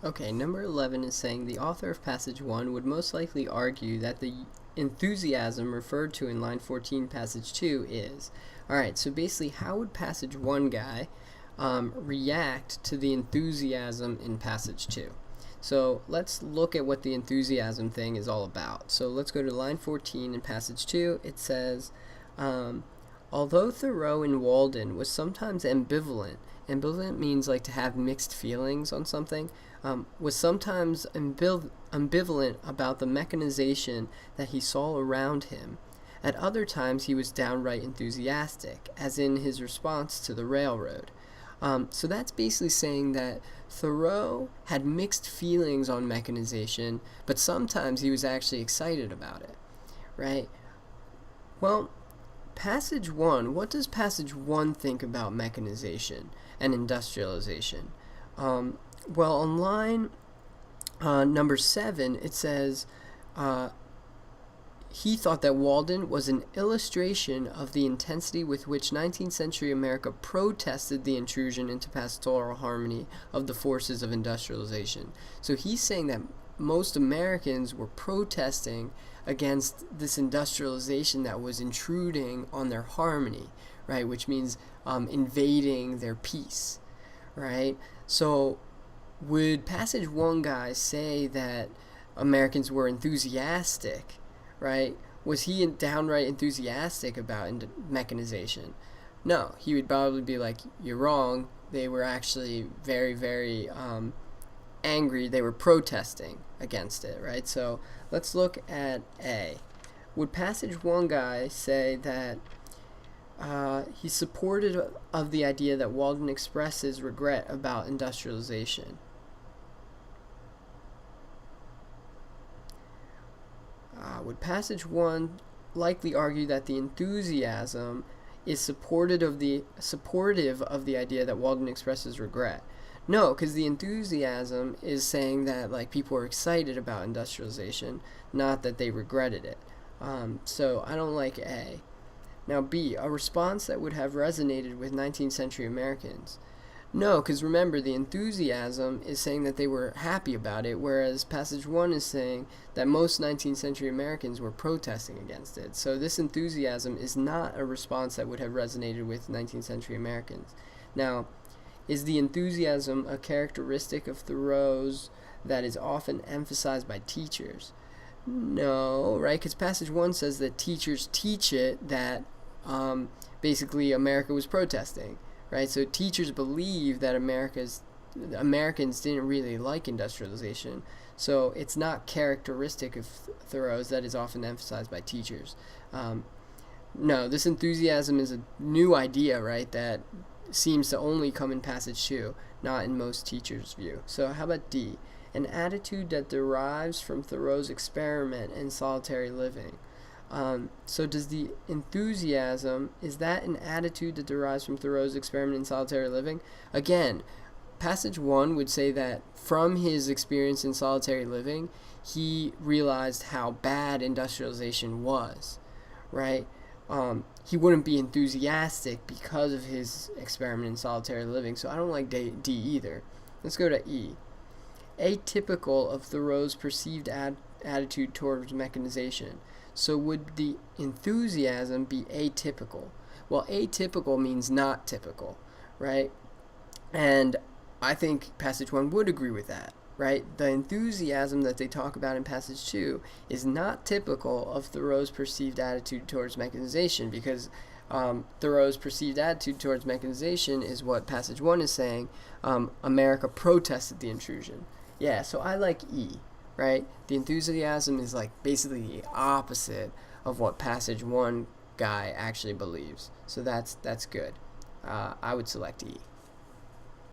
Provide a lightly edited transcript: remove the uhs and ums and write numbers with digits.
Okay, number 11 is saying the author of passage 1 would most likely argue that the enthusiasm referred to in line 14, passage 2 is. Alright, so basically, how would passage 1 guy react to the enthusiasm in passage 2? So let's look at what the enthusiasm thing is all about. So let's go to line 14 in passage 2. It says, although Thoreau in Walden was sometimes ambivalent means like to have mixed feelings on something, was sometimes ambivalent about the mechanization that he saw around him. At other times he was downright enthusiastic, as in his response to the railroad. So that's basically saying that Thoreau had mixed feelings on mechanization, but sometimes he was actually excited about it, right? Well, passage 1, what does passage 1 think about mechanization and industrialization? Well, on line number 7, it says, he thought that Walden was an illustration of the intensity with which 19th century America protested the intrusion into pastoral harmony of the forces of industrialization. So he's saying that most Americans were protesting against this industrialization that was intruding on their harmony, right? Which means invading their peace, right? So would passage 1 guy say that Americans were enthusiastic, right? Was he downright enthusiastic about mechanization? No, he would probably be like, you're wrong. They were actually very, very angry. They were protesting against it, right? So let's look at A. Would passage 1 guy say that he's supportive of the idea that Walden expresses regret about industrialization? Would passage 1 likely argue that the enthusiasm is supportive of the idea that Walden expresses regret? No, because the enthusiasm is saying that like people are excited about industrialization, not that they regretted it. So I don't like A. Now B, a response that would have resonated with 19th century Americans. No, because remember, the enthusiasm is saying that they were happy about it, whereas passage 1 is saying that most 19th century Americans were protesting against it. So this enthusiasm is not a response that would have resonated with 19th century Americans. Now, is the enthusiasm a characteristic of Thoreau's that is often emphasized by teachers? No, right? Because passage 1 says that teachers teach it that basically America was protesting. Right, so teachers believe that Americans didn't really like industrialization, so it's not characteristic of Thoreau's that is often emphasized by teachers. No, this enthusiasm is a new idea, right, that seems to only come in passage 2, not in most teachers' view. So how about D? An attitude that derives from Thoreau's experiment in solitary living. So does the enthusiasm, is that an attitude that derives from Thoreau's experiment in solitary living? Again, passage 1 would say that from his experience in solitary living, he realized how bad industrialization was, right? He wouldn't be enthusiastic because of his experiment in solitary living, so I don't like D either. Let's go to E. Atypical of Thoreau's perceived attitude towards mechanization. So would the enthusiasm be atypical? Well, atypical means not typical, right? And I think passage 1 would agree with that, right? The enthusiasm that they talk about in passage 2 is not typical of Thoreau's perceived attitude towards mechanization, because Thoreau's perceived attitude towards mechanization is what passage 1 is saying. America protested the intrusion. Yeah, so I like E. Right? The enthusiasm is like basically the opposite of what passage 1 guy actually believes. So that's good. I would select E.